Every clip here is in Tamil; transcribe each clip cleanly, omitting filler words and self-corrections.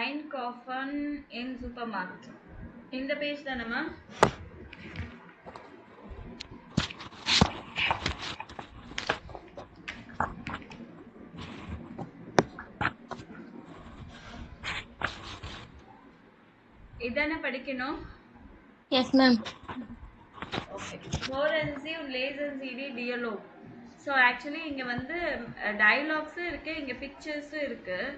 Einkaufen in Supermarkt. இந்த பேஜ் தானம்மா? இதானே படிக்கணும்? Yes, ma'am. Okay. Forensive laser CD dialogue. So actually இங்கே வந்து டயலாக்ஸும் இருக்குது, இங்கே பிக்சர்ஸும் இருக்குது.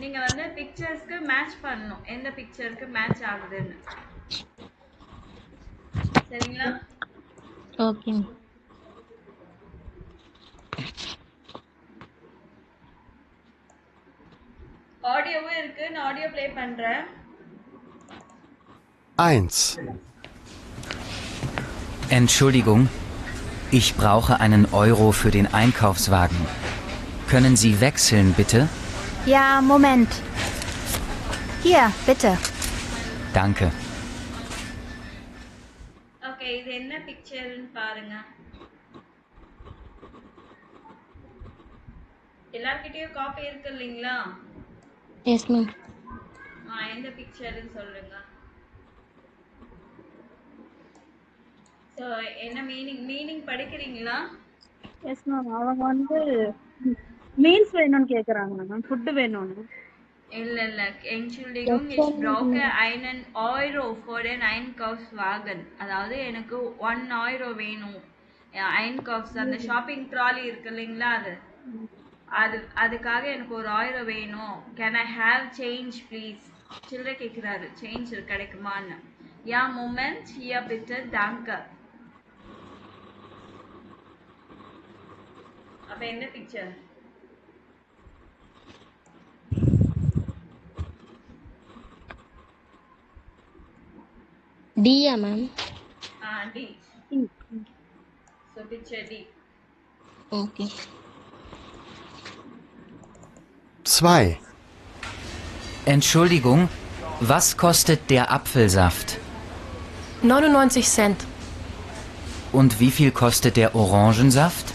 நீங்கள் வந்து பிக்சர்ஸ்க்கு மேட்ச் பண்ணணும், எந்த பிக்சருக்கு மேட்ச் ஆகுதுன்னு. சரிங்களா? Okay. ஆடியோவும் இருக்குது, நான் ஆடியோ ப்ளே பண்ணுறேன். 1. Entschuldigung, ich brauche einen Euro für den Einkaufswagen. Können Sie wechseln, bitte? Ja, Moment. Hier, bitte. Danke. Okay, இது என்ன பிக்சர்னு பாருங்க. எல்லார்கிட்டயும் காப்பி இருக்கு இல்லைங்களா? Yes, ma'am. எந்த பிக்சர்னு சொல்லுங்க. ஸோ என்ன மீனிங் படிக்கிறீங்களா? Yes ma'am. அவங்க வந்து மீல்ஸ் வேணும்னு கேக்குறாங்க மேம், ஃபுட் வேணும்னு. இல்ல Entschuldigung, ich brauche einen Euro für den Einkaufswagen. அதாவது எனக்கு 1 euro வேணும். Einkaufs அந்த ஷாப்பிங் ட்ராலி இருக்கு இல்லைங்களா, அதுக்காக எனக்கு 1 euro வேணும். Can I have change please? சில்லறை கேட்குறாரு, சேஞ்ச் கிடைக்குமான்னு. Ja, Moment, hier bitte, danke. அப்ப என்ன picture? D, yeah, ma'am. D. So picture D. Okay. 2. Entschuldigung, was kostet der Apfelsaft? 99 Cent. Und wie viel kostet der Orangensaft?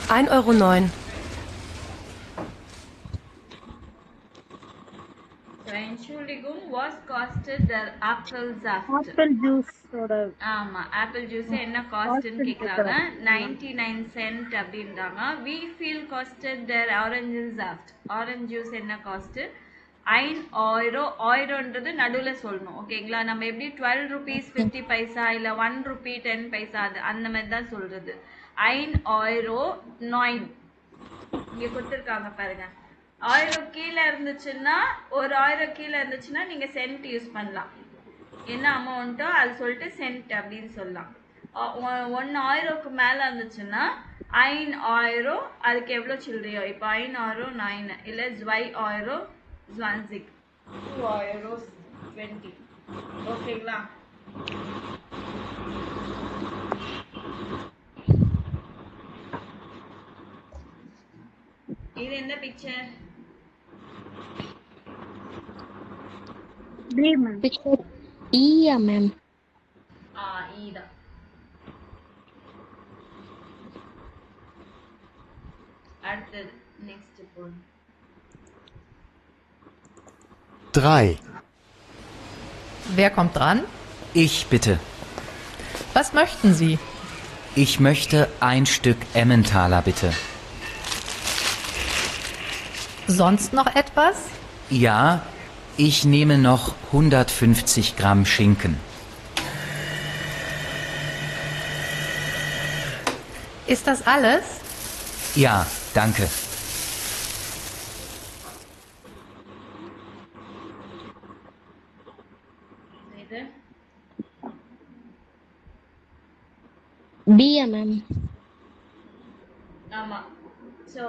1,09 Euro. So, Entschuldigung, was kostet der Apfelsaft? Apple juice ஓட ஆமா, ஆப்பிள் ஜூஸ் என்ன காஸ்ட்னு கேக்குறாங்க. 99 cent அப்படின்றாங்க. We feel costed der Orangensaft. Orange juice என்ன காஸ்ட்? 1 euro. ஆயிரம்ன்றது நடுவுல சொல்லணும், ஓகேங்களா? நம்ம எப்படி 12 rupees 50 பைசா இல்ல 1 rupee 10 பைசா அது அந்த மாதிரி தான் சொல்றது. 1 euro 9 இங்க கொடுத்துருக்காங்க பாருங்க. 1000 கீழே இருந்துச்சுன்னா, ஒரு 1000 கீழே இருந்துச்சுன்னா நீங்க சென்ட் யூஸ் பண்ணலாம். என்ன அமௌண்ட்டோ அது சொல்லிட்டு சென்ட் அப்படின்னு சொல்லலாம். 1 euroக்கு மேலே இருந்துச்சுன்னா 1 euro, அதுக்கு எவ்வளோ சில்லறையோ. இப்போ 1 euro 9 இல்லை 2 euro 20, 2 euros 20. ஓகேங்களா? இது என்ன picture? D ma'am. Picture E, yeah, ma'am. இதான். அடுத்தது நெக்ஸ்ட் போன். 3. Wer kommt dran? Ich bitte. Was möchten Sie? Ich möchte ein Stück Emmentaler, bitte. Sonst noch etwas? Ja, ich nehme noch 150 Gramm Schinken. Ist das alles? Ja, danke. இது D, yeah, ma'am. ஆமா. ஸோ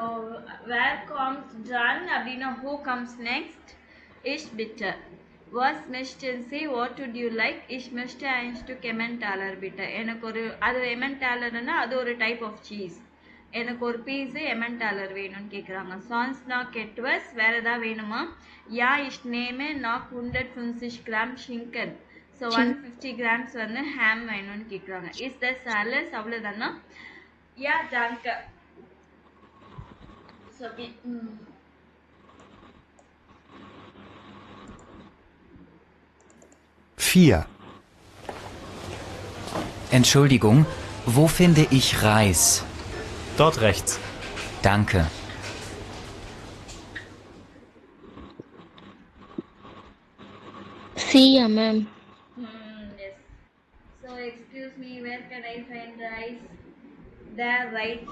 வேர் கம்ஸ் done அப்படின்னா who comes next? Ich bitte. Was möchten Sie? What would you like? Ich möchte ein Stück Emmentaler bitte. எனக்கு ஒரு அது Emmentalerன்னா அது ஒரு டைப் ஆஃப் சீஸ். எனக்கு ஒரு பீஸ் Emmentaler வேணும்னு கேட்குறாங்க. சான்ஸ் நாக் எட்வஸ் வேற ஏதாவது வேணுமா? யா ich nehme noch 150 Gramm Schinken. So 150 grams வந்து ஹேம் வேணும்னு கேட்குறாங்க. இஸ் த சாலஸ் அவ்வளோதானா? யா danke. So 4, Entschuldigung, wo finde ich Reis? Dort rechts. Danke. C, ma'am. Yes. So excuse me, where can I find rice? There, right.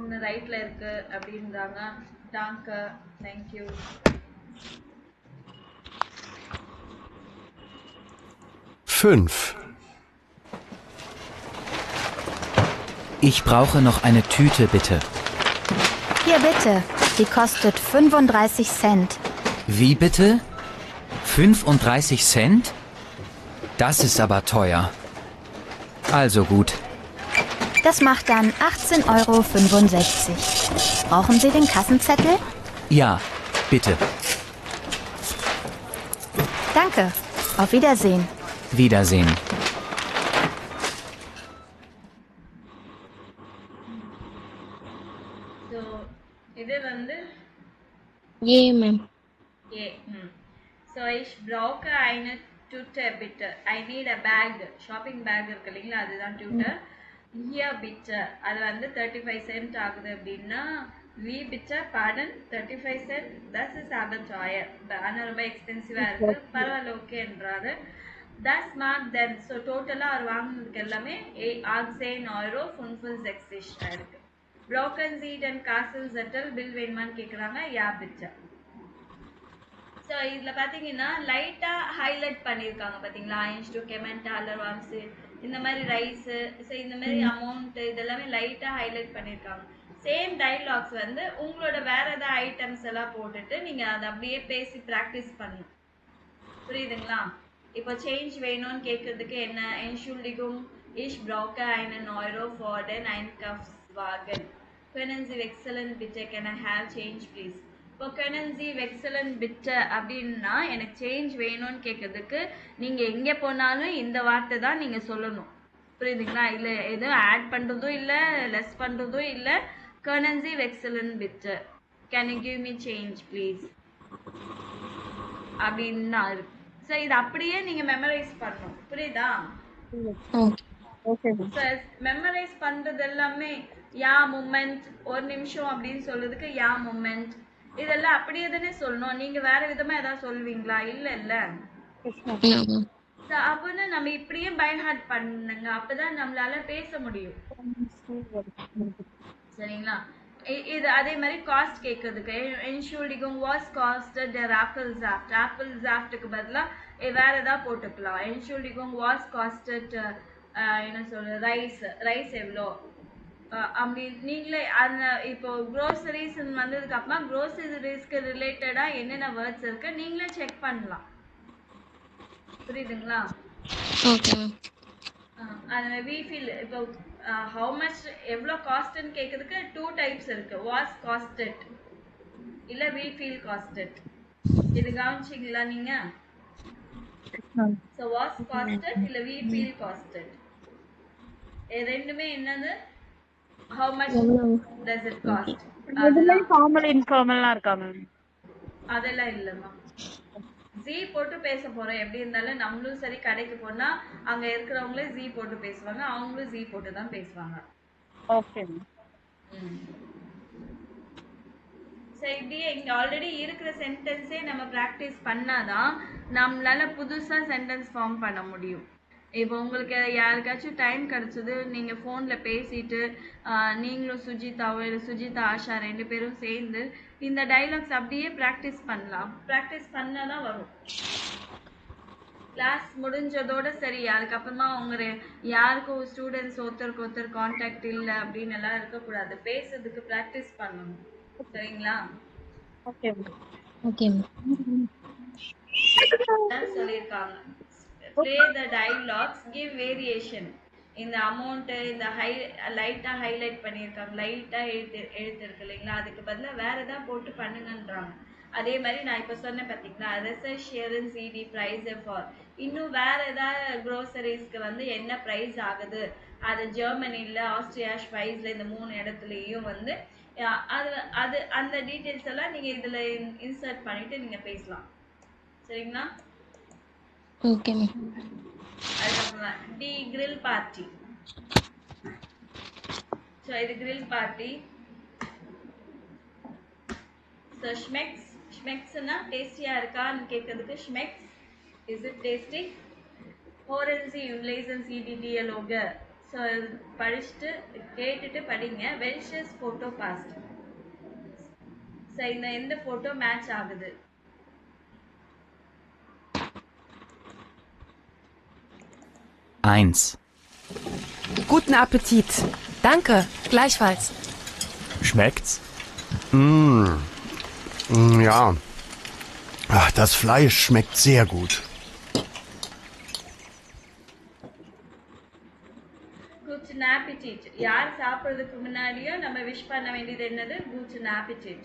இந்த ரைட்ல இருக்கு அப்படின்றாங்க. Danke. Thank you. 5, Ich brauche noch eine Tüte, bitte. Hier bitte. Die kostet 35 Cent. Wie bitte? 35 Cent? Das ist aber teuer. Also gut. Das macht dann 18,65 €. Brauchen Sie den Kassenzettel? Ja, bitte. Danke. Auf Wiedersehen. Wiedersehen. So இது வந்து A, ma'am. A. So ich brauche eine Tüte bitte. I need a bag. Shopping bag இருக்கு இல்லைங்களா அதுதான் Tüte. Here bitte. அது வந்து 35 cent ஆகுது அப்படின்னா we bitte pardon 35 cent. Das ist aber teuer. ஆனால் ரொம்ப எக்ஸ்பென்சிவா இருக்கு. பரவாயில்ல ஓகேன்றாரு. Das mag then. So டோட்டலா அவர் வாங்கினதுக்கு எல்லாமே 18,65 € இருக்கு. Broken seat and castle settle bill வேணுமான்னு கேக்குறாங்க. யா bitte. ஸோ இதில் பார்த்தீங்கன்னா லைட்டாக ஹைலைட் பண்ணியிருக்காங்க பார்த்தீங்களா ஐன்ஸ்டூ கெமெண்ட் டாலர் வாம்ஸு இந்த மாதிரி ரைஸு ஸோ இந்த மாதிரி அமௌண்ட்டு இதெல்லாமே லைட்டாக ஹைலைட் பண்ணியிருக்காங்க. சேம் டைலாக்ஸ் வந்து உங்களோட வேற ஏதாவது ஐட்டம்ஸ் எல்லாம் போட்டுட்டு நீங்கள் அதை அப்படியே பேசி ப்ராக்டிஸ் பண்ணணும். புரியுதுங்களா? இப்போ சேஞ்ச் வேணும்னு கேட்கறதுக்கு என்ன Entschuldigung, ich brauche einen Euro für den Einkaufswagen. Können Sie wechseln bitte? Can I have change please? இப்போ können Sie wechseln bitte அப்படின்னா எனக்கு சேஞ்ச் வேணும்னு கேட்கறதுக்கு நீங்கள் எங்கே போனாலும் இந்த வார்த்தை தான் நீங்கள் சொல்லணும். புரியுதுங்களா? இல்லை எதுவும் ஆட் பண்ணுறதும் இல்லை லெஸ் பண்ணுறதும் இல்லை. können Sie wechseln bitte? Can you give me change please? அப்படின்னு தான் இருக்கு. ஸோ இது அப்படியே நீங்கள் மெமரைஸ் பண்ணணும். புரியுதா? Okay. மெமரைஸ் பண்றது எல்லாமே யா மூமெண்ட் ஒரு நிமிஷம் அப்படின்னு சொல்றதுக்கு யா மூமெண்ட் இதெல்லாம் அப்படியே தானே சொல்லணும். நீங்க வேற விதமா ஏதாவது சொல்வீங்களா? இல்ல இல்ல. No, ma'am. அப்படின்னு நம்ம இப்படியே பை ஹார்ட் பண்ணுங்க. அப்பதான் நம்மளால பேச முடியும். சரிங்களா? இது அதே மாதிரி காஸ்ட் கேட்கறதுக்கு Entschuldigung, was costed der Apfelsaft? Apfelsaftக்கு பதிலா வேற ஏதாவது போட்டுக்கலாம். Entschuldigung, was costed என்ன சொல்ற ரைஸ் எவ்வளோ அப்படி நீங்களே அந்த இப்போ க்ரோசரிஸ் வந்ததுக்கு அப்புறமா க்ரோசரிஸ்க்கு ரிலேட்டடா என்னென்ன வேர்ட்ஸ் இருக்கு நீங்களே செக் பண்ணலாம். புரியுதுங்களா? Okay, ma'am. அந்த we feel இப்போ how much எவ்வளோ காஸ்ட்னு கேட்கறதுக்கு 2 டைப்ஸ் இருக்கு. was costed இல்ல we feel costed. இது கவனிச்சிங்களா நீங்க? so was costed இல்ல we feel costed. ரெண்டுமே என்னது how much does it cost? இதுல ஃபார்மல் இன்ஃபார்மல்லாம் இருக்கா மேம்? அதெல்லாம் இல்லம்மா. ஜி போட்டு பேச போறோம். எப்படி இருந்தாலும் நம்மளும் சரி கடைக்கு போனா அங்க இருக்கிறவங்களே ஜி போட்டு பேசுவாங்க, அவங்களும் ஜி போட்டு தான் பேசுவாங்க. ஓகே. சரி இப்படியே இங்க ஆல்ரெடி இருக்கிற சென்டென்ஸே நம்ம ப்ராக்டிஸ் பண்ணாதான் நம்மளால புதுசா சென்டென்ஸ் ஃபார்ம் பண்ண முடியும். இப்போ உங்களுக்கு யாருக்காச்சும் டைம் கிடைச்சது நீங்கள் ஃபோனில் பேசிட்டு நீங்களும் சுஜிதாவோ இல்லை சுஜிதா ஆஷா 2 பேரும் சேர்ந்து இந்த டைலாக்ஸ் அப்படியே ப்ராக்டிஸ் பண்ணலாம். ப்ராக்டிஸ் பண்ணால் தான் வரும். கிளாஸ் முடிஞ்சதோட சரி அதுக்கப்புறமா உங்க யாருக்கும் ஸ்டூடெண்ட்ஸ் ஒருத்தருக்கு ஒருத்தர் கான்டாக்ட் இல்லை அப்படின்னு எல்லாம் இருக்கக்கூடாது. பேசுறதுக்கு ப்ராக்டிஸ் பண்ணணும். சரிங்களா? ஓகே சொல்லியிருக்காங்க. Play the dialogues, give variation. இந்த அமௌண்ட் இந்த லைட்டா ஹைலைட் பண்ணியிருக்காங்க, லைட்டா எழுதிருக்கு இல்லைங்களா, அதுக்கு பதிலாக வேற ஏதாவது போட்டு பண்ணுங்கன்றாங்க. அதே மாதிரி நான் இப்போ சொன்னேன் பார்த்தீங்களா research share CD price for இன்னும் வேற ஏதாவது க்ரோசரிஸ்க்கு வந்து என்ன ப்ரைஸ் ஆகுது அது ஜெர்மனியில் ஆஸ்திரியா ஸ்வைஸில் இந்த 3 இடத்துலையும் வந்து அது அந்த டீட்டெயில்ஸ் எல்லாம் நீங்கள் இதில் இன்சர்ட் பண்ணிட்டு நீங்கள் பேசலாம். சரிங்களா? Okay, ma'am. அதுக்கப்புறம் டி grill party. ஸோ இது grill party. ஸோ schmecks-னா டேஸ்டியா இருக்கான்னு கேட்கறதுக்கு schmecks. Is it tasty? Horen Sie und lesen Sie die Dialoge. So படிச்சுட்டு கேட்டுட்டு படிங்க. Welches Foto passt? ஸோ இந்த ஃபோட்டோ மேட்ச் ஆகுது. Eins. Guten Appetit. Danke, gleichfalls. Schmeckt's? Ja. Ach, das Fleisch schmeckt sehr gut. Guten Appetit. யார் சாப்பிடுறதுக்கு முன்னாடியும் நம்ம விஷ் பண்ண வேண்டியது என்னது? Guten Appetit.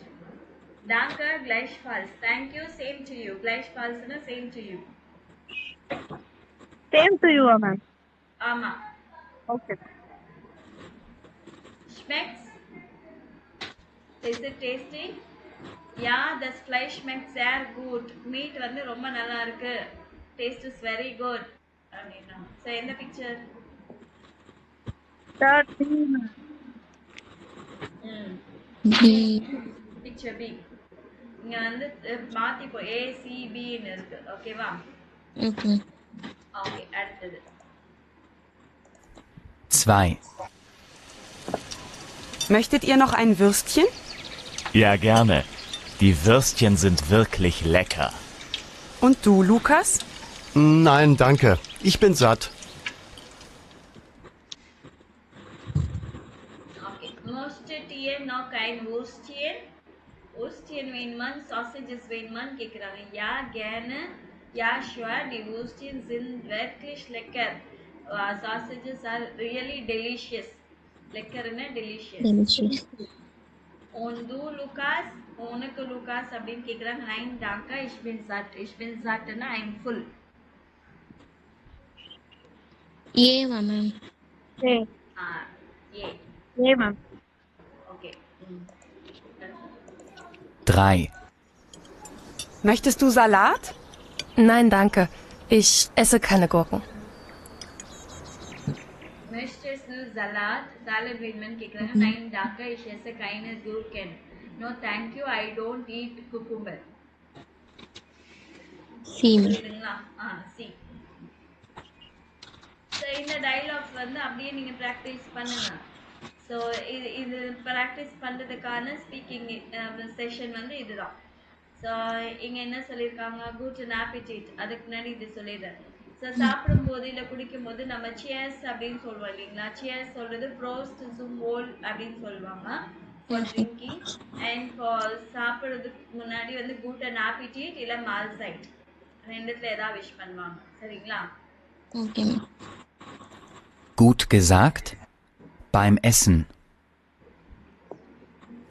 Danke, gleichfalls. Thank you, same to you. Gleichfalls-னா same to you. Same to you, ma'am. ஆமா. Okay. Schmeckt's? Is it tasty? Yeah, das Fleisch schmeckt sehr gut. Meat வந்து ரொம்ப நல்லா இருக்கு. Taste is very good. அப்படின்னா. So எந்த பிக்சர்? 13. B. Picture B. இங்க வந்து மாத்திப்போ A C B ன்னு இருக்கு. ஓகேவா? Okay. ஓகே, அடுத்தது. 2. Möchtet ihr noch ein Würstchen? Ja, gerne. Die Würstchen sind wirklich lecker. Und du, Lukas? Nein, danke. Ich bin satt. Okay. Möchtet ihr noch ein Würstchen? Würstchen வேணுமான்னு sausages வேணுமான்னு கேக்குறாங்க. Ja, gerne. Ja, sure. Die Würstchen sind wirklich lecker. Sausages are really delicious. Leckerன்னா delicious. Delicious. Und du, Lukas? உனக்கு Lukas அப்படின்னு கேக்குறாங்க. Nein, danke. Ich bin satt. Ich bin sattன்னா I'm full. Eva ma'am? A. A. A, ma'am. Okay. 3. Möchtest du Salat? Nein, danke. Ich esse keine Gurken. Möchtest du Salat? Salad வேணுமான்னு கேக்குறாங்க. Nein, danke. Ich esse keine Gurken. No, thank you. I don't eat cucumber. C ma'am. புரியுதுங்களா? சி. ஸோ இந்த டயலாக்ஸ் வந்து அப்படியே நீங்க ப்ராக்டிஸ் பண்ணுங்க. ஸோ இது ப்ராக்டிஸ் பண்றதுக்கான ஸ்பீக்கிங் செஷன் வந்து இதுதான். ஸோ இங்க என்ன சொல்லியிருக்காங்க? Guten Appetit. அதுக்கு முன்னாடி இது சொல்லிடுறேன். ஸோ சாப்பிடும்போது இல்லை குடிக்கும்போது நம்ம சியர்ஸ் அப்படின்னு சொல்லுவோம் இல்லைங்களா? சியர்ஸ் சொல்றது Prost zum Wohl அப்படின்னு சொல்லுவாங்க for drinking. அண்ட் ஃபார் சாப்பிட்றதுக்கு முன்னாடி வந்து Guten Appetit இல்லை Mahlzeit ரெண்டுத்துல ஏதாவது விஷ் பண்ணுவாங்க. சரிங்களா? Okay ma'am. Gut gesagt. Beim Essen.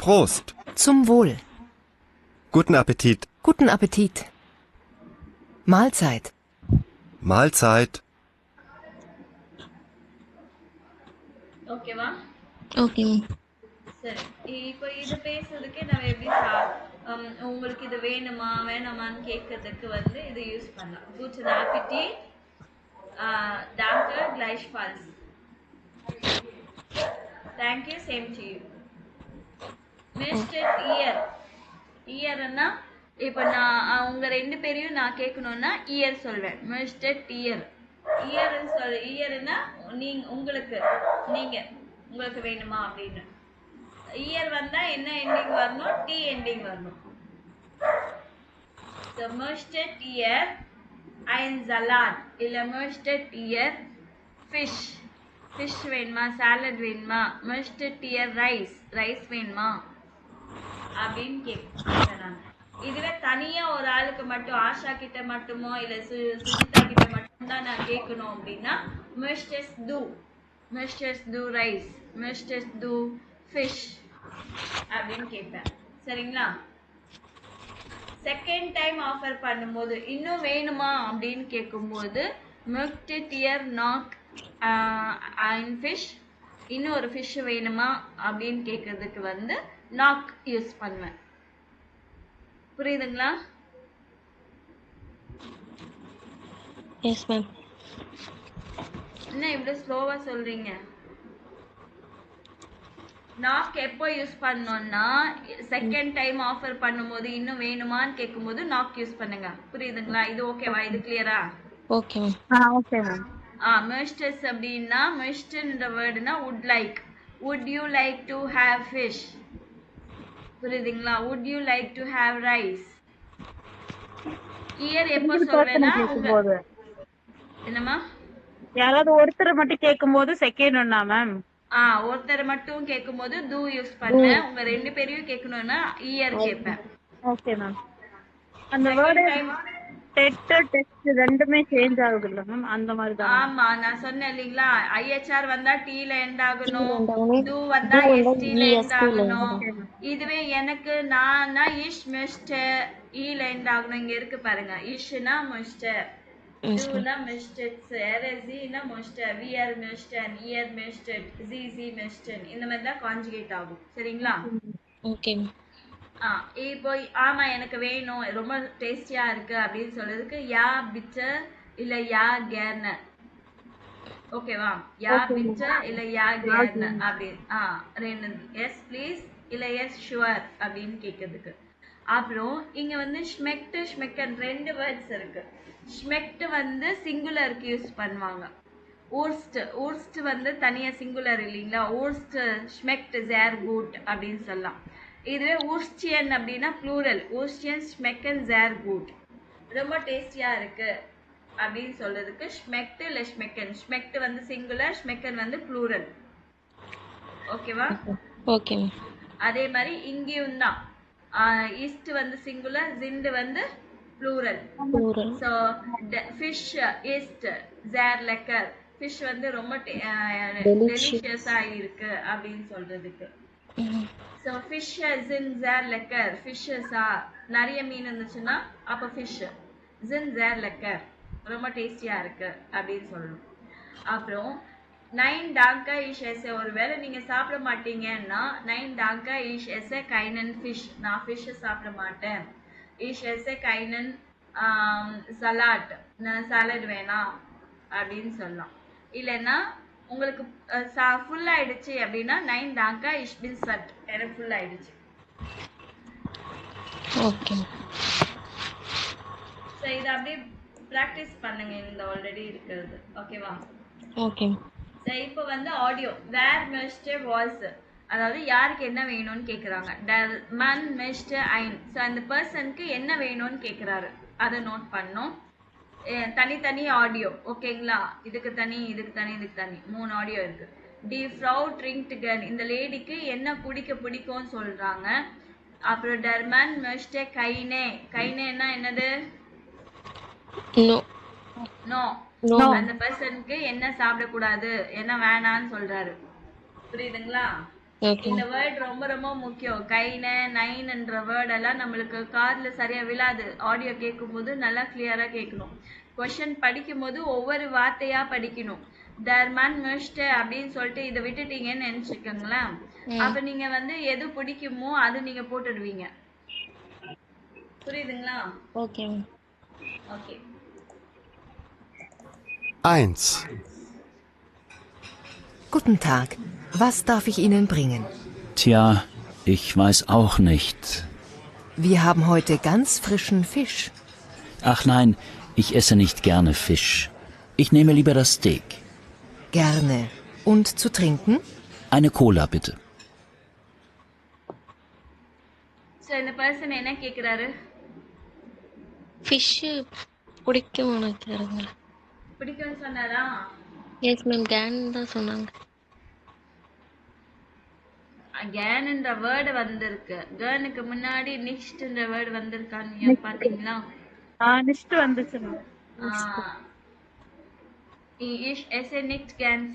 Prost. Zum Wohl. Guten Appetit. Guten Appetit. Mahlzeit. Mahlzeit. ஓகேவா? Okay ma'am. சரி, இப்போ இது பேசுறதுக்கு நம்ம எப்படி உங்களுக்கு இது வேணுமா வேணாமான்னு கேட்கறதுக்கு வந்து இது யூஸ் பண்ணலாம். Guten Appetit. Danke, gleichfalls. Thank you, same to you. Möchtet ihr? Earன்னா இப்போ நான் உங்க ரெண்டு பேரையும் நான் கேட்கணும்னா இயர் சொல்வேன். Möchtet ihr? இயர்னா உங்களுக்கு உங்களுக்கு வேணுமா அப்படின்னு. இயர் வந்தா என்ன எண்டிங் வரணும்? டி எண்டிங் வரணும். So möchtet ihr ein Salat? இல்ல möchtet ihr fish? fish வேணுமா? salad வேணுமா? möchtet ihr rice வேணுமா அப்படின்னு கேட்கிறேன். இதுவே தனியா ஒரு ஆளுக்கு மட்டும் ஆஷா கிட்ட மட்டுமோ இல்ல சுஜிதா கிட்ட மட்டும் தான் நான் கேட்கணும் அப்படின்னா möchtest du rice? möchtest du fish அப்படின்னு கேட்பேன். சரிங்களா? செகண்ட் டைம் ஆஃபர் பண்ணும்போது இன்னும் வேணுமா அப்படின்னு கேட்கும்போது möchtet ihr noch ein fish? இன்னும் ஒரு ஃபிஷ் வேணுமா அப்படின்னு கேட்கறதுக்கு வந்து நாக் யூஸ் பண்ணுவேன். புரியுதுங்களா? Yes ma'am. என்ன இவ்வளவு ஸ்லோவா சொல்றீங்க? நாக் எப்போ யூஸ் பண்ணோம்னா செகண்ட் டைம் ஆஃபர் பண்ணும்போது இன்னும் வேணுமான்னு கேட்கும்போது நாக் யூஸ் பண்ணுங்க. புரியுதுங்களா? இது ஓகேவா? இது கிளியரா? Okay ma'am. Okay ma'am. மெர்ஸ்டஸ் அப்படின்னா மெர்ஸ்டன்ற வேர்டுனா would like. would you like to have fish? புரியுதுங்களா? would you like to have rice? Year எப்போ சொல்வேன்னா கேட்கும்போது என்னம்மா? யாராவது ஒருத்தர் மட்டும் கேட்கும்போது செகண்ட் ஒன்னா மேம்? ஒருத்தர் மட்டும் கேட்கும்போது do யூஸ் பண்ணுவேன். உங்க ரெண்டு பேரையும் கேட்கணும்னா இயர் கேட்பேன். Okay ma'am. அந்த வேர்டு டெஸ்ட் ரெண்டுமே சேஞ்ச் ஆகுது இல்ல மேம்? அந்த மாதிரி தான். ஆமா, நான் சொன்னேன் இல்லீங்களா, ஐஎச்ஆர் வந்தா டீல எண்ட் ஆகணும், டூ வந்தா எஸ்டில எண்ட் ஆகணும். இதுவே எனக்கு நான் இஷ் மிஸ்டர் ஈல எண்ட் ஆகணும். இங்க இருக்கு பாருங்க, இஷ்னா மிஸ்டர், டூனா மிஸ்டர்ஸ், எர்எஸ்னா மிஸ்டர், விஆர் மிஸ்டர், இயர் மிஸ்டர், ஜிசி மிஸ்டர். இந்த மாதிரி தான் கான்ஜுகேட் ஆகும். சரிங்களா? ஓகே. இப்போ ஆமா எனக்கு வேணும், ரொம்ப டேஸ்டியா இருக்கு அப்படின்னு சொல்றதுக்கு யா பிச்சர் இல்ல யா கேர்ன. ஓகேவா? யா பிச்சர் இல்ல யா கேர்ன அப்படி ரெண்டு. எஸ் ப்ளீஸ் இல்ல எஸ் ஷுவர் அப்படின்னு கேட்கறதுக்கு. அப்புறம் இங்க வந்து ஷ்மெக்ட் ஷ்மெக்கன் ரெண்டு வேர்ட்ஸ் இருக்கு. ஷ்மெக்ட் வந்து சிங்குலருக்கு யூஸ் பண்ணுவாங்க. ஊர்ஸ்ட் ஊர்ஸ்ட் வந்து தனியா சிங்குலர் இல்லைங்களா? ஊர்ஸ்ட் ஷ்மெக்ட் சேர் கூட் அப்படின்னு சொல்லலாம். இதுவே ஊர்ஸ்டியன் அப்படின்னா ப்ளூரல். ஊர்ஸ்டியன் ஸ்மெக்கன் சேர் கூட், ரொம்ப டேஸ்டியா இருக்கு அப்படின்னு சொல்றதுக்கு ஷ்மெக்ட் இல்ல ஷ்மெக்கன். ஷ்மெக்ட் வந்து சிங்குலர், ஷ்மெக்கன் வந்து ப்ளூரல். ஓகேவா? ஓகே. அதே மாதிரி இங்கேயும் தான் ஈஸ்ட் வந்து சிங்குலர், ஜிண்ட் வந்து ப்ளூரல். ஸோ ஃபிஷ் ஈஸ்ட் சேர் லெக்கர். ஃபிஷ் வந்து ரொம்ப டெலிஷியஸா இருக்கு அப்படின்னு சொல்றதுக்கு. ஸோ ஃபிஷ் ஜின் சேர் லெக்கர். ஃபிஷ்ஷஸா நிறைய மீன் இருந்துச்சுன்னா அப்போ ஃபிஷ். ஜின் சேர் லெக்கர் ரொம்ப டேஸ்டியா இருக்கு அப்படின்னு சொல்லணும். அப்புறம் 9 டாங்கா இஷ் எஸ். ஒருவேளை நீங்க சாப்பிட மாட்டீங்கன்னா 9 டாங்கா இஷ் எஸ் கைனன் ஃபிஷ். நான் ஃபிஷ் சாப்பிட மாட்டேன். இஷ் எஸ் கைனன் சலாட். நான் சாலட் வேணாம் அப்படின்னு சொல்லலாம். இல்லைன்னா உங்களுக்கு ஃபுல் ஆயிடுச்சு அப்படின்னா 9 டாங்கா இஷ் பின் சட். எனக்கு ஃபுல் ஆயிடுச்சு. ஓகே. ஸோ இதை அப்படியே ப்ராக்டிஸ் பண்ணுங்க இந்த ஆல்ரெடி இருக்கிறது. ஓகேவா? ஓகே. ஸோ இப்போ வந்து ஆடியோ வேர் மிஸ்டர் வாஸ், அதாவது யாருக்கு என்ன வேணும்னு கேட்குறாங்க. டர் மன் மிஸ்டர் ஐன். ஸோ அந்த பர்சனுக்கு என்ன வேணும்னு கேட்குறாரு, அதை நோட் பண்ணோம். தனித்தனி ஆடியோ. ஓகேங்களா? இதுக்கு தனி, இதுக்கு தனி, இதுக்கு தனி 3 ஆடியோ இருக்கு. டி ஃப்ரௌ ட்ரிங்க் கன். இந்த லேடிக்கு என்ன பிடிக்கும்னு சொல்றாங்க. அப்புறம் டர்மன் மிஸ்டர் கைனே. கைனேன்னா என்னது? நோ. அந்த பர்சனுக்கு என்ன சாப்பிடக்கூடாது, என்ன வேணான்னு சொல்றாரு. புரியுதுங்களா? இந்த வேர்ட் ரொம்ப ரொம்ப முக்கியம். கைன நைன்ன்ற வேர்ட் எல்லாம் நம்மளுக்கு காதுல சரியா விழாது. ஆடியோ கேட்கும் போது நல்லா கிளியரா கேட்கணும். கொஸ்டின் படிக்கும் போது ஒவ்வொரு வார்த்தையா படிக்கணும். டர்மன் மிஸ்ட் அப்படின்னு சொல்லிட்டு இதை விட்டுட்டீங்கன்னு நினைச்சுக்கோங்களேன். அப்ப நீங்க வந்து எது பிடிக்குமோ அது நீங்க போட்டுடுவீங்க. புரியுதுங்களா? Okay. Okay. 1. Guten Tag. Was darf ich Ihnen bringen? Tja, ich weiß auch nicht. Wir haben heute ganz frischen Fisch. Ach nein, ich esse nicht gerne Fisch. Ich nehme lieber das Steak. Gerne. Und zu trinken? Eine Cola, bitte. So, இந்த பர்சன் என்ன கேக்குறாரு? ஃபிஷ் பிடிக்கும் நினைக்கிறாங்க. பிடிக்கும்னு சொன்னாரா? எஸ் மேம், கேன் தான் சொன்னாங்க. கேன்ன்ற வேர்டு வந்திருக்கு. கேனுக்கு முன்னாடி நிஷ்ட்ன்ற வேர்டு வந்திருக்கான்னு பாத்தீங்களா? நிஷ்ட் வந்துச்சு.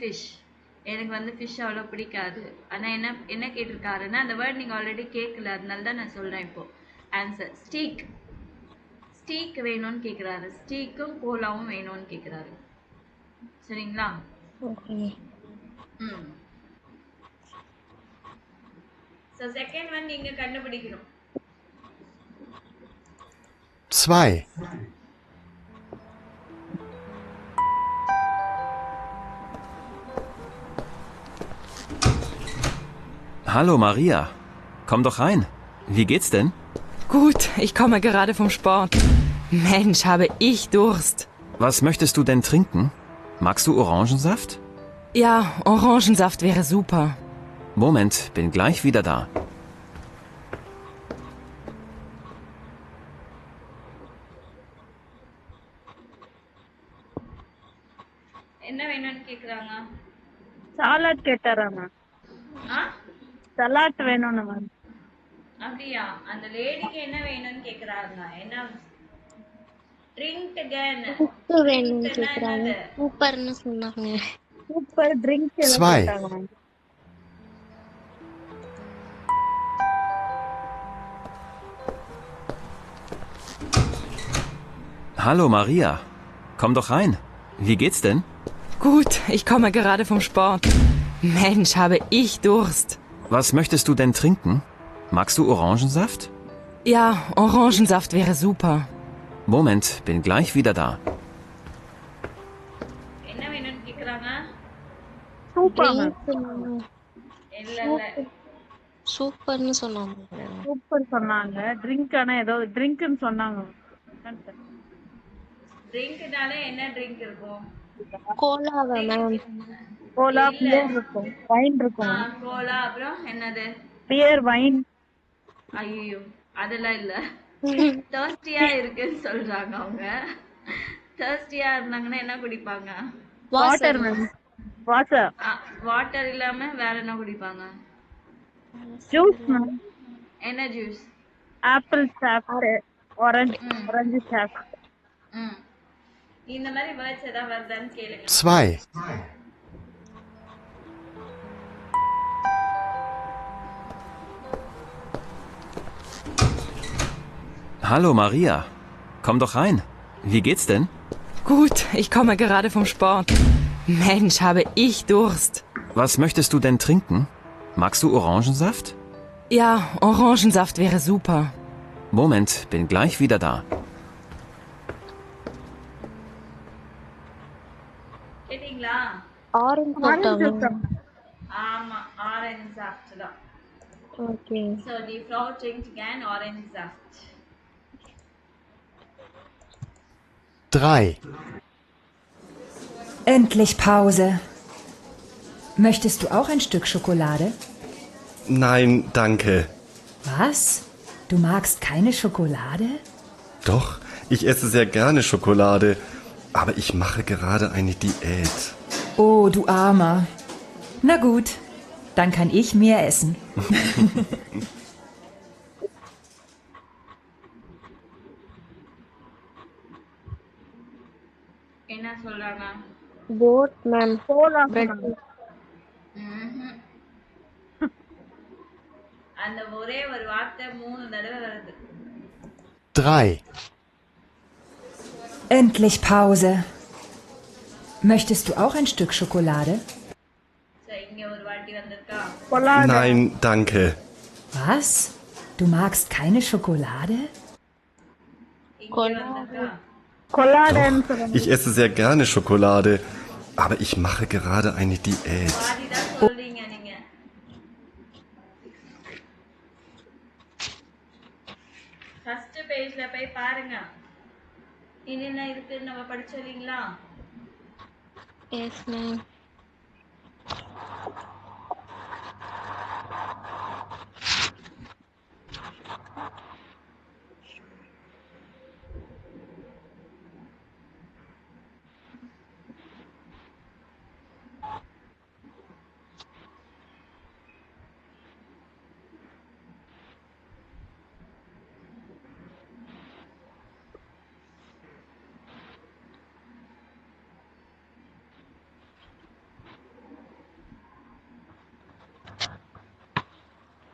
ஃபிஷ். எனக்கு வந்து ஃபிஷ் அவ்வளோ பிடிக்காது. ஆனா என்ன கேட்டிருக்காருன்னா அந்த வேர்டு நீங்க ஆல்ரெடி கேட்கல, அதனால தான் நான் சொல்றேன் இப்போ. Answer steak. ஸ்டீக் வேணும்னு கேட்குறாரு. ஸ்டீக்கும் கோலாவும் வேணும்னு கேட்குறாரு. சரிங்களா? ஸோ செகண்ட் ஒன் நீங்க கண்டுபிடிக்கணும். 2. Hallo Maria, komm doch rein. Wie geht's denn? Gut, ich komme gerade vom Sport. Mensch, habe ich Durst. Was möchtest du denn trinken? Magst du Orangensaft? Ja, Orangensaft wäre super. Moment, bin gleich wieder da. என்ன வேணும்னு கேக்குறாங்க? சாலட் கேட்டாரா மேம்? ஆ? சலாட் வேணும்னு மேம். அப்படியா? அந்த லேடிக்கு என்ன வேணும்னு கேக்குறாங்க. என்ன ட்ரிங்க் again. சூப்பு வேணும்னு ட்ரிங்க்னா கேக்குறாங்க. என்னது? சூப்பர்னு சொன்னாங்க. சூப்பர் ட்ரிங்க் எல்லாம் Zwei. கேட்டாங்க ma'am. Hallo Maria, komm doch rein. Wie geht's denn? Gut, ich komme gerade vom Sport. Mensch, habe ich Durst. Was möchtest du denn trinken? Magst du Orangensaft? Ja, Orangensaft wäre super. Moment, bin gleich wieder da. என்ன வேணும்னு கேக்குறாங்க? Super ma'am. இல்ல இல்ல. சூப்பர்னு சொன்னாங்க. சூப்பர் சொன்னாங்க. ட்ரிங்க் ஆனா ஏதோ ட்ரிங்க்னு சொன்னாங்க. ட்ரிங்க்னாலே என்ன ட்ரிங்க் இருக்கும்? கோலாவா மேம்? கோலா இல்ல. பியர் இருக்கும். வைன் இருக்கும். கோலா அப்புறம் என்னது? Beer wine. ஐயோ அதெல்லாம் இல்ல. தர்ஸ்டியா இருக்குன்னு சொல்றாங்க அவங்க. தர்ஸ்டியா இருந்தாங்கன்னா என்ன குடிப்பாங்க? Water ma'am. வாட்டர். வாட்டர் இல்லாம வேற என்ன குடிப்பாங்க? Juice ma'am. என்ன ஜூஸ்? ஆப்பிள் சாப்பிட்டு ஆரஞ்சு சாப்பிட்டு. இந்த மாதிரி வேர்ட்ஸ் ஏதாவது வருதான்னு கேளுங்க. 2. Hallo Maria, komm doch rein. Wie geht's denn? Gut, ich komme gerade vom Sport. Mensch, habe ich Durst. Was möchtest du denn trinken? Magst du Orangensaft? Ja, Orangensaft wäre super. Moment, bin gleich wieder da. கேட்டீங்களா? ஆரஞ்சு சாப்பிட்டா மேம். ஆமா ஆரஞ்சு சாஃப்ட் தான். Okay. So die Frau trinkt gern Orangensaft. 3. Endlich Pause. Möchtest du auch ein Stück Schokolade? Nein, danke. Was? Du magst keine Schokolade? Doch, ich esse sehr gerne Schokolade. Aber ich mache gerade eine Diät. Oh, du Armer. Na gut, dann kann ich mehr essen. என்ன சொல்றாங்க? போட் மேம். Cola bread. அந்த ஒரே ஒரு வார்த்தை 3 தடவை வருது. 3. Endlich Pause. Möchtest du auch ein Stück Schokolade? So இங்க ஒரு வாட்டி வந்திருக்கா? Nein, danke. Was? Du magst keine Schokolade? இங்க வந்திருக்கா? Doch, ich esse sehr gerne Schokolade. Aber ich mache gerade eine Diät. பாதி தான் சொல்றீங்க நீங்க. ஃபர்ஸ்ட் பேஜ்ல போய் பாருங்க. என்னென்ன இருக்குன்னு நம்ம படிச்சோம்ங்களா? Yes ma'am.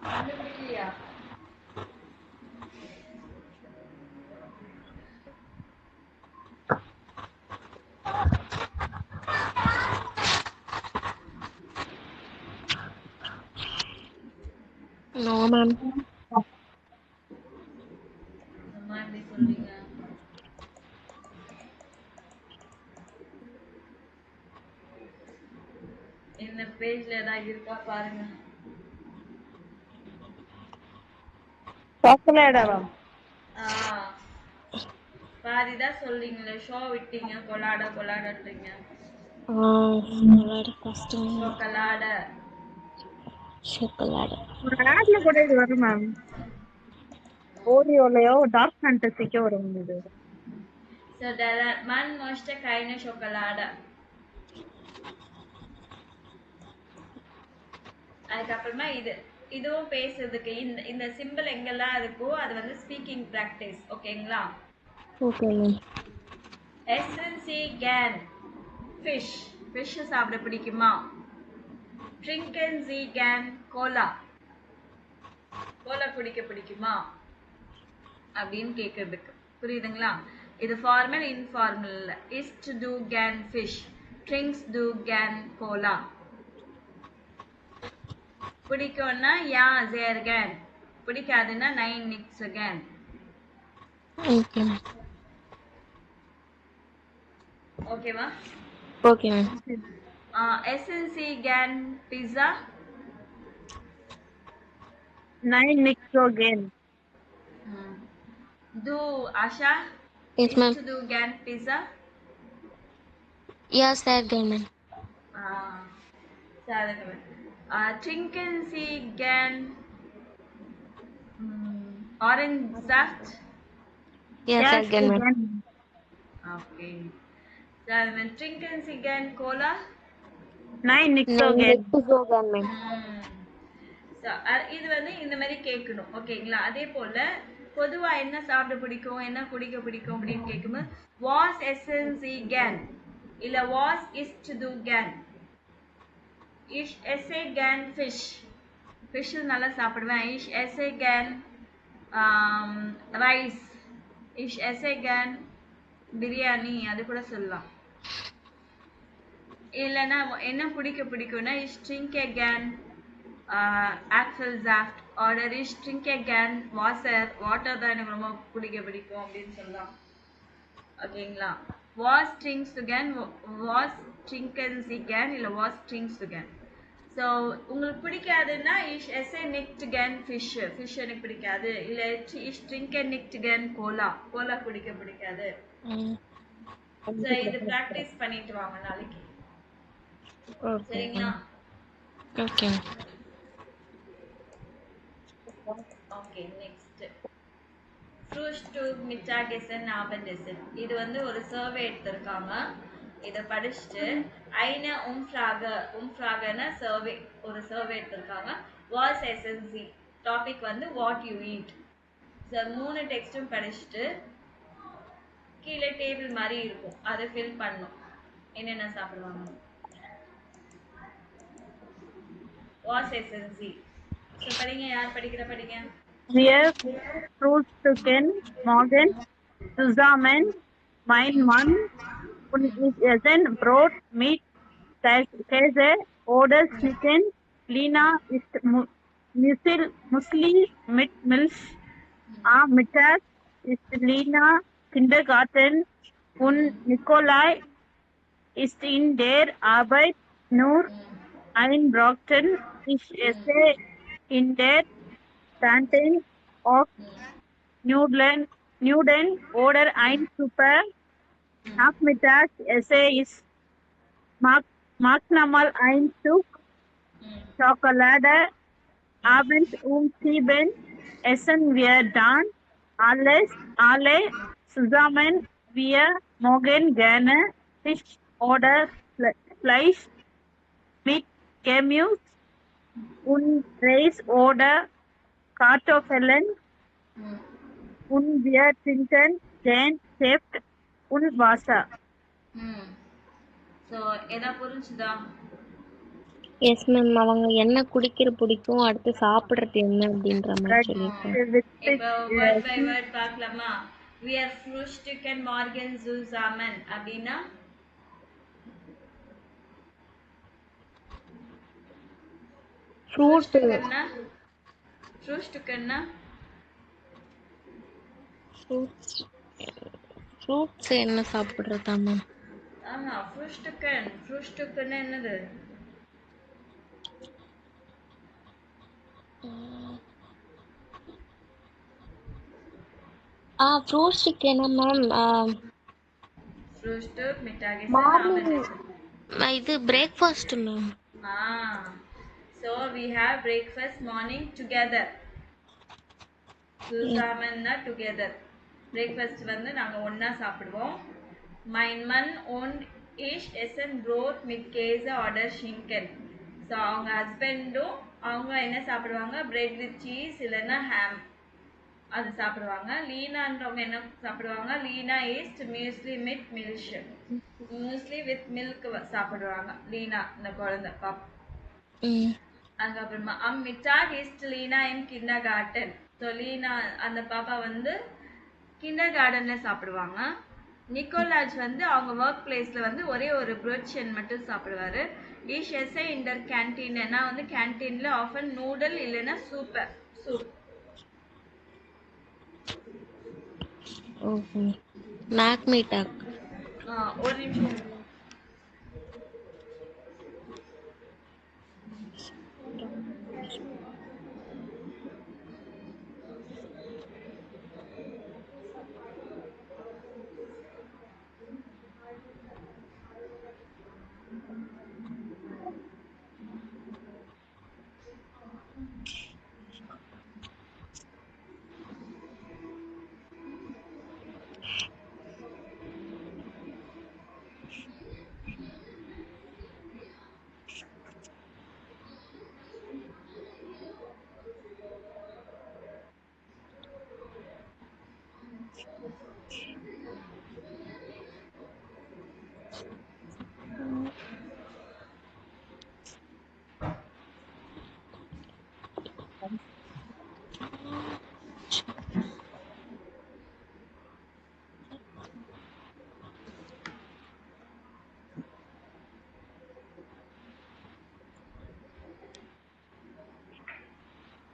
கண்டுபிடிக்கலையா? No ma'am. அம்மா எப்படி சொல்றீங்க? இந்த பேஜ்ல ஏதாவது இருக்கா பாருங்க. சாக்லேடா பாதிதான் சொல்றீங்களே, ஷோ விட்டீங்க, கொலாடன்றீங்க. சாக்லேட் ஃபர்ஸ்ட் சொக்கலாட. சாக்லேட். ஒரு ஆட்ல கூட இது வரும் மேம். ஓரியோலயோ டார்க் ஃபேண்டசிக்கோ வரும் இது. So man möchte keine Schokolade. அதுக்கப்புறமா இதுவும் பேசுறதுக்கு இந்த சிம்பிள் எங்கெல்லாம் இருக்கோ அது வந்து ஸ்பீக்கிங் பிராக்டிஸ். ஓகேங்களா? Okay ma'am. எஸ்என்சி கேன் ஃபிஷ். ஃபிஷ் சாப்பிட பிடிக்குமா? ட்ரிங்கன் சி கேன் கோலா. கோலா குடிக்க பிடிக்குமா அப்படின்னு கேட்கறதுக்கு. புரியுதுங்களா? இது ஃபார்மல் இன்ஃபார்மல். இஸ்ட் டு கேன் ஃபிஷ், ட்ரிங்க்ஸ் டு கேன் கோலா. பிடிக்கும்னா யா ஜேர் கேன், பிடிக்காதுன்னா நைன் நிக்ஸ் கேன். Okay ma'am. ஓகேவா? Okay ma'am. எஸ்என்சி கேன் பிஸா. 9 நிக்ஸ் கேன். Do Asha? Yes, ma'am. To do gan pizza? Yes, sir, ma'am. Trinken see gan orange saft? Yes, sir, ma'am. Okay. Trinken see gan cola? 9 நிக்ஸ் கேன் மேம். இது வந்து இந்த மாதிரி கேட்கணும். ஓகேங்களா? அதே போல பொதுவா என்ன சாப்பிட பிடிக்கும், என்ன குடிக்க பிடிக்கும் அப்படின்னு கேட்கும்போது வாஸ் எஸ்என்சி கேன் இல்ல வாஸ் இஸ்ட் டு கேன். இஷ் எஸ்ஏ கேன் ஃபிஷ். ஃபிஷ் நல்லா சாப்பிடுவேன். இஷ் எஸ்ஏ கேன் ரைஸ். இஷ் எஸ்ஏ கேன் பிரியாணி. அது கூட சொல்லலாம். இல்லைன்னா என்ன குடிக்க பிடிக்கும்னா இஷ் ட்ரிங்க் எ கேன் Apfelsaft or ich trinke gern Wasser. Water தான் எனக்கு ரொம்ப குடிக்க பிடிக்கும் அப்படின்னு சொல்லலாம். ஓகேங்களா? வாஸ் ட்ரிங்க்ஸ் டு கேன், வாஸ் ட்ரிங்கன்சி கேன் இல்லை வாஸ் ட்ரிங்க்ஸ் டு கேன். ஸோ உங்களுக்கு பிடிக்காதுன்னா இஷ் எஸ்ஏ நிக்ட் கேன் ஃபிஷ். ஃபிஷ் எனக்கு பிடிக்காது. இல்லை இஷ் ட்ரிங்க் நிக்ட் கேன் கோலா. கோலா குடிக்க பிடிக்காது. ஸோ இது ப்ராக்டிஸ் பண்ணிட்டு வாங்க நாளைக்கு. சரிங்களா? Okay. Okay, next Frühstück, Mittagessen, Abendessen. இது வந்து ஒரு சர்வே எடுத்திருக்காங்க. இதை படிச்சுட்டு eine Umfrageனா சர்வே, ஒரு சர்வே எடுத்திருக்காங்க. Was SNC டாபிக் வந்து what you eat. ஸோ 3 டெக்ஸ்டும் படிச்சுட்டு கீழே டேபிள் மாதிரி இருக்கும், அதை ஃபில் பண்ணும். என்னென்ன சாப்பிடுவாங்க. Was SNC. ஸோ படிங்க. யார் படிங்க? Wir frühstücken morgens zusammen. Mein Mann und ich essen Brot mit Käse oder Chicken. Lina isst Müsli mit Milch. Am Mittag ist Lina Kindergarten und Nikolai ist in der Arbeit nur eingebracht. Ich esse in der Kantine of Nudeln oder ein Super. Nachmittag esse ich manchmal ein Stück Schokolade. Abends 7 essen wir dann alle zusammen. Wir mögen gerne Fisch oder Fleisch mit Gemüse und Reis oder Kartoffeln und wir trinken den Saft und Wasser. So எதா புரிஞ்சுதா? Yes ma'am. அவங்க என்ன குடிக்கிற பிடிக்கும், அடுத்து சாப்பிடுறது என்ன அப்படின்ற மாதிரி சொல்லியிருக்காங்க. இப்போ வேர்ட் பை வேர்ட் பார்க்கலாமா? Wir frühstücken morgens zusammen அப்படின்னா ஃப்ரூட்ஸ்னா ஃப்ரூட்ஸ் என்ன சாப்பிடுறதா மேம்? ஃப்ரூஸ்டுக்கன் என்னது? ஃப்ரூட் ஸ்டிக் என்ன ma'am? Frühstück, Mittagessen, morning Abendessen. இது breakfast ma'am. So we have breakfast morning together. Zusammen together. Breakfast வந்து நாங்க ஒண்ணா சாப்பிடுவோம். Mein Mann und ich essen Brot mit Käse oder Schinken. So அவங்க ஹஸ்பண்டும் அவங்க என்ன சாப்பிடுவாங்க? Bread with cheese இல்லைன்னா ham. அது சாப்பிடுவாங்க. லீனான்றவங்க என்ன சாப்பிடுவாங்க? லீனா ஈஸ்ட் muesli with milk. Muesli with milk சாப்பிடுவாங்க லீனா, இந்த குழந்தை பாப்பா. அதுக்கப்புறமா மிட்டாக் ஈஸ்ட் லீனா இன் கிண்டர் கார்டன். ஸோ லீனா அந்த பாப்பா வந்து கிண்டர் கார்டன்ல சாப்பிடுவாங்க. நிக்கோலாஜ் வந்து அவங்க ஒர்க் பிளேஸ்ல வந்து ஒரே ஒரு ப்ரோச்சன் மட்டும் சாப்பிடுவாரு. ஈஷ் எஸ்ஐ இன்டர் கேன்டீன், நான் வந்து கேன்டீன்ல ஆஃபன் நூடல் இல்லைன்னா சூப். ஓகே. மேக்மீட்டாக். ஒரு நிமிஷம்.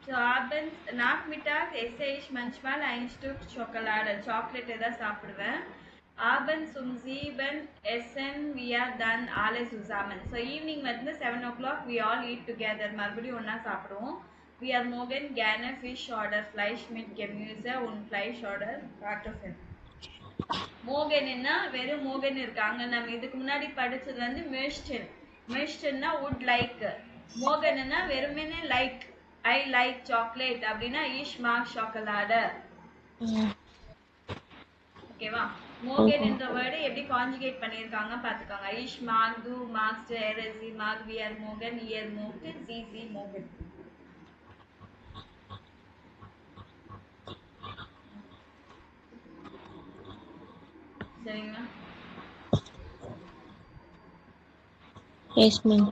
So abends nachmittags esse ich manchmal ein Stück Schokolade. Chocolate தான் சாப்பிடுவேன். Abends 7 essen wir dann alle zusammen. So evening வந்து 7 o'clock we all eat together. மறுபடியும் ஒண்ணா சாப்பிடுவோம். Wir mögen gerne Fisch oder Fleisch mit Gemüse und Fleisch oder Kartoffeln. மோகன்னா வெறும் மோகன் இருக்காங்க. நம்ம இதுக்கு முன்னாடி படிச்சது வந்து மிர்ஸ்டன். மிர்ஸ்டன்னா would like. மோகன்னா வெறுமனே லைக். I like chocolate அப்படின்னா ich mag Schokolade. ஓகேவா? மோகன் என்ற வேர்டு எப்படி கான்ஜுகேட் பண்ணியிருக்காங்க பார்த்துக்கோங்க. ich mag, du magst, sie mag, wir mögen, ihr mögt, sie mögen. சரிங்களா? Yes ma'am.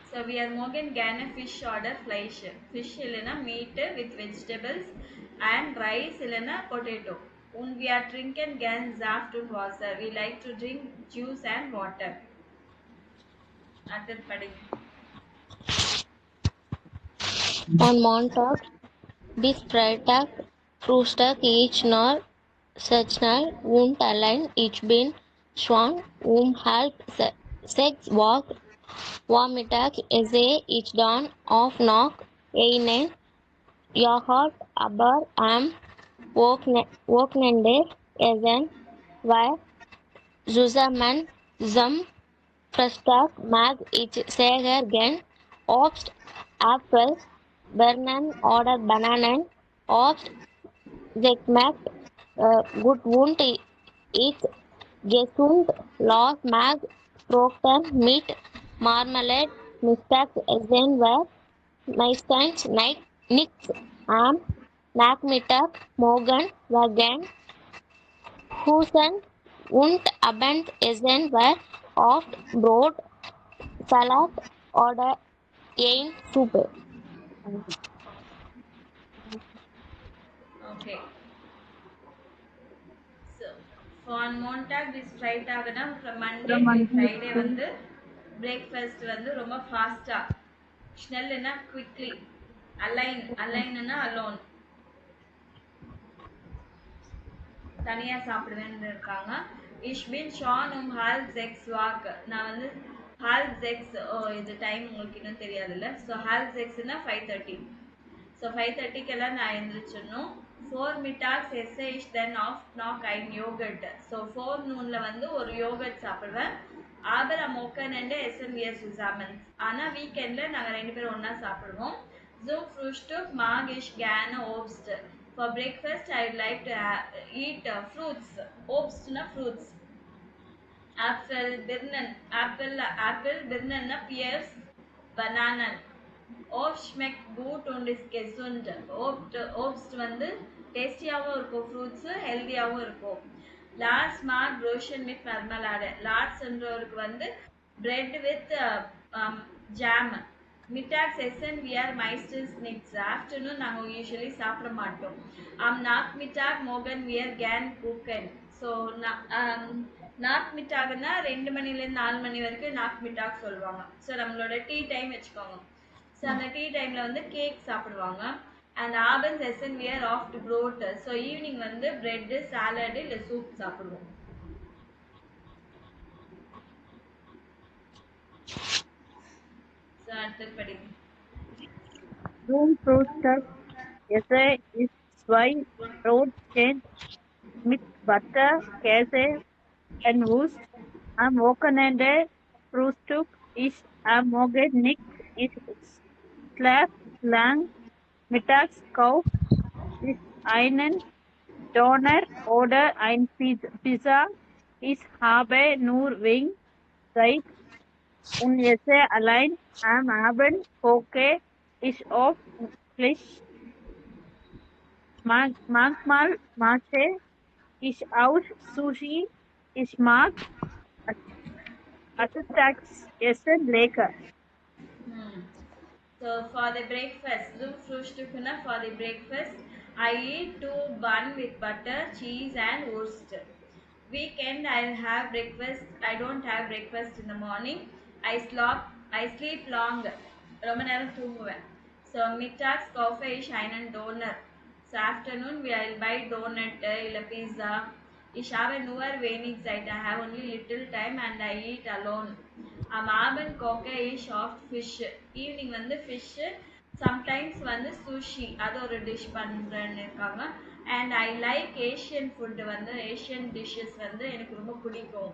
So we are mögen gerne Fish oder Fleisch. Fish இல்லைன்னா meat with vegetables and rice இல்லைன்னா potato. Und wir trinken gern Saft und Wasser. We like to drink juice and water. அடுத்தது படிங்க. On Montag, bis Freitag, Frühstück ich nur Sechsnal und allein ich bin schon 5:30 Wach. Vormittag esse ich dann auch noch einen Joghurt, aber am Wochenende essen wir zusammen zum Frühstück mag ich sehr gern Obst, Äpfel, Birnen oder Bananen. Obst schmeckt gut und ist gesund. Los mag Früchte mit Marmelade. Mittags essen wir meistens nichts. Am Nachmittag mögen wir gern Kuchen und Abend essen wir oft Brot, Salat oder ein Suppe. Okay. So, on Montag bis Freitag from Monday to Friday வந்து breakfast வந்து ரொம்ப ஃபாஸ்டா, ஸ்னெல்னா குவிக்லி, அலைன்னா அலோன், தனியா சாப்பிடுவேன்னு இருக்காங்க. Ich bin schon 5:30 wach. நான் வந்து 5:30, இது டைம் உங்களுக்கு இன்னும் தெரியாதுல்ல. ஸோ 5:30னா 5:30. ஸோ 5:30க்கெல்லாம் நான் எழுந்திரிச்சிடணும். 4 mittags essay is then off knock ein yogurt. So 4 noonல வந்து ஒரு yogurt சாப்பிடுவேன். Aber am Wochenende essen wir zusammen. ஆனா வீக்கெண்ட்ல நாங்க ரெண்டு பேரும் ஒண்ணா சாப்பிடுவோம். Zum Frühstück mag ich gerne Obst. For breakfast I would like to eat fruits. Obstna fruits. Apfel, Birnen, Apple, Birnen, Pears, Bananen. Obst schmeckt gut und ist gesund. Obst வந்து டேஸ்டியாகவும் இருக்கும், ஃப்ரூட்ஸு ஹெல்த்தியாகவும் இருக்கும். லார்ட்ஸ் மார்க் ரோஷன் வித் மர்மலாடு. லார்ட்ஸ்ன்றவருக்கு வந்து பிரெட் வித் ஜாம். மிட்டாக்ஸ் எஸ்என் விஆர் மைஸ்டர் ஸ்னிக்ஸ். ஆஃப்டர்நூன் நாங்கள் யூஸ்வலி சாப்பிட மாட்டோம். நாக் மிட்டாக் மோகன் வியர் கேன் குக்கன். ஸோ நாக் மிட்டாக்னா 2 மணிலேருந்து 4 மணி வரைக்கும் நாக் மிட்டாக் சொல்லுவாங்க. ஸோ நம்மளோட டீ டைம் வச்சுக்கோங்க. ஸோ அந்த டீ டைமில் வந்து கேக் சாப்பிடுவாங்க. அண்ட் ஆபன்ஸ் எஸ்என் வியர் ஆஃப் டு ப்ரோட். ஸோ ஈவினிங் வந்து பிரெட்டு சாலடு இல்லை சூப் சாப்பிடுவோம். ஸோ அடுத்தது படிங்க. Room Frühstück essay is zwei Brotchen mit Butter, Käse and Wurst. Am Wochenende Frühstück ist am Morgen nicht ist schläft lang. Mittags kauft ich einen Döner oder ein Pizza. Ich habe nur wenig Zeit und esse allein. Am Abend koche ich oft Fisch. Manchmal mache ich auch Sushi. Ich mag Asatax essen lecker. So for the breakfast, Zum Frühstückna for the breakfast, I eat 2 bun with butter, cheese and Wurst. Weekend I'll have breakfast. I don't have breakfast in the morning. I sleep long. ரொம்ப நேரம் தூங்குவேன். So mittags kaufe ich einen Döner. So afternoon I'll buy donut இல்ல pizza. Ich habe nur wenig Zeit. I have only little time and I eat alone. Am Abend koche ich oft fish. Evening வந்து fish. Sometimes வந்து sushi. அது ஒரு டிஷ் பண்றேன்னு இருக்காங்க. And I like Asian food. வந்து Asian dishes வந்து எனக்கு ரொம்ப பிடிக்கும்.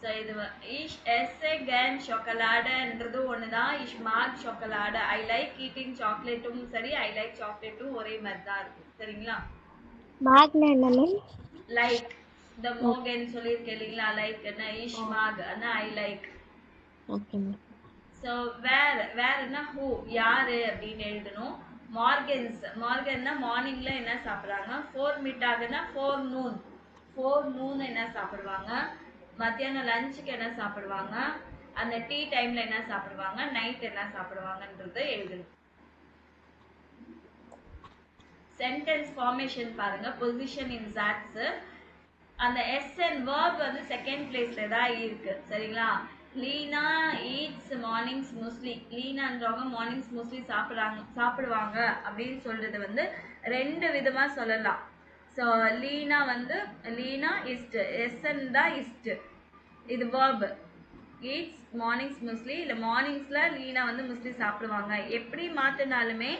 So இது ich esse gern Schokolade-ன்றது ஒண்ணுதான். Ich mag Schokolade. I like eating chocolate-ம் சரி, I like chocolate-ம் ஒரே மாதிரி தான் இருக்கும். சரிங்களா? Magna என்ன? Like the Morgan சொல்லியிருக்கேன் இல்லைங்களா? Like ich mag I like. Okay. So வேர்னா who யாரு அப்படின்னு எழுதணும். மார்கன்னா மார்னிங்ல என்ன சாப்பிடுறாங்க. 4 மிட்டாக்னா 4 noon என்ன சாப்பிடுவாங்க. மத்தியானம் லஞ்சுக்கு என்ன சாப்பிடுவாங்க. அந்த டீ டைம்ல என்ன சாப்பிடுவாங்க. நைட் என்ன சாப்பிடுவாங்கன்றதை எழுதணும். சென்டென்ஸ் ஃபார்மேஷன் பாருங்க. பொசிஷன் இன் சாட்ஸ். அந்த எஸ்என் வேர்ப் வந்து செகண்ட் பிளேஸ்ல தான் இருக்கு. சரிங்களா? லீனா ஈட்ஸ் மார்னிங்ஸ் மோஸ்ட்லி. லீனான்றவங்க மார்னிங்ஸ் மோஸ்ட்லி சாப்பிடுவாங்க அப்படின்னு சொல்றது வந்து 2 விதமா சொல்லலாம். ஸோ லீனா இஸ்ட். எஸ்என் தான் இஸ்ட். இது வேர்ப். ஈட்ஸ் மார்னிங்ஸ் மோஸ்ட்லி இல்லை மார்னிங்ஸ்ல லீனா வந்து மோஸ்ட்லி சாப்பிடுவாங்க. எப்படி மாற்றினாலுமே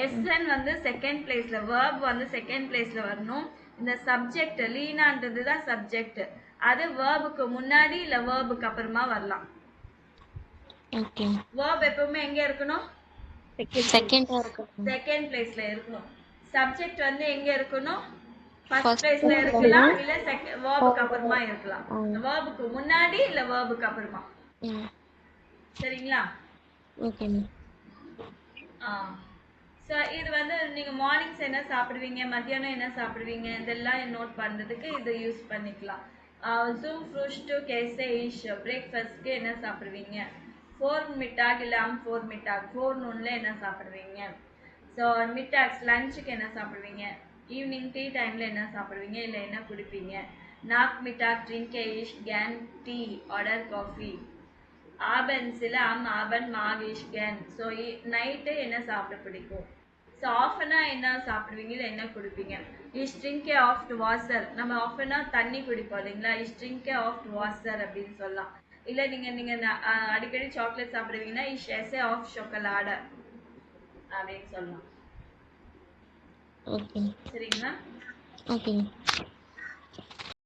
எஸ்என் வந்து செகண்ட் பிளேஸ்ல, வேர்ப் வந்து செகண்ட் பிளேஸ்ல வரணும். இந்த சப்ஜெக்ட் லீனான்றது தான் சப்ஜெக்ட். அது வேர்புக்கு முன்னாடி இல்ல வேர்புக்கு அப்புறமா வரலாம். ஓகே. வேர்ப் எப்பவுமே எங்க இருக்கணும். செகண்ட் பிளேஸ்ல இருக்கணும். சப்ஜெக்ட் வந்து எங்க இருக்கணும். ஃபர்ஸ்ட் பிளேஸ்ல இருக்கலாம் இல்ல வேர்புக்கு அப்புறமா இருக்கலாம். வேர்புக்கு முன்னாடி இல்ல வேர்புக்கு அப்புறமா. சரிங்களா? ஓகே. ஸோ இது வந்து நீங்கள் மார்னிங்ஸ் என்ன சாப்பிடுவீங்க, மத்தியானம் என்ன சாப்பிடுவீங்க, இதெல்லாம் நோட் பண்ணுறதுக்கு இதை யூஸ் பண்ணிக்கலாம். Zum Frühstück esse ich. பிரேக்ஃபாஸ்ட்க்கு என்ன சாப்பிடுவீங்க. 4 மிட்டாக் இல்லை 4 மிட்டாக். 4 noonல என்ன சாப்பிடுவீங்க. ஸோ மிட்டாக்ஸ் லஞ்சுக்கு என்ன சாப்பிடுவீங்க. ஈவினிங் டீ டைமில் என்ன சாப்பிடுவீங்க இல்லை என்ன குடிப்பீங்க. நாக் மிட்டாக் trinke ich gern Tea oder Coffee. ஆபன்ஸில் ஆபன் mag ich gern. ஸோ நைட்டு என்ன சாப்பிட பிடிக்கும். ஸோ ஆஃபனா என்ன சாப்பிடுவீங்க இல்லை என்ன குடிப்பீங்க. ich trinke oft Wasser. நம்ம ஆஃபனா தண்ணி குடிப்போம் இல்லைங்களா. ich trinke oft Wasser அப்படின்னு சொல்லலாம். இல்லை நீங்கள் அடிக்கடி chocolate சாப்பிடுவீங்கன்னா ich esse oft Schokolade அப்படின்னு சொல்லலாம். ஓகே சரிங்களா? ஓகேங்க.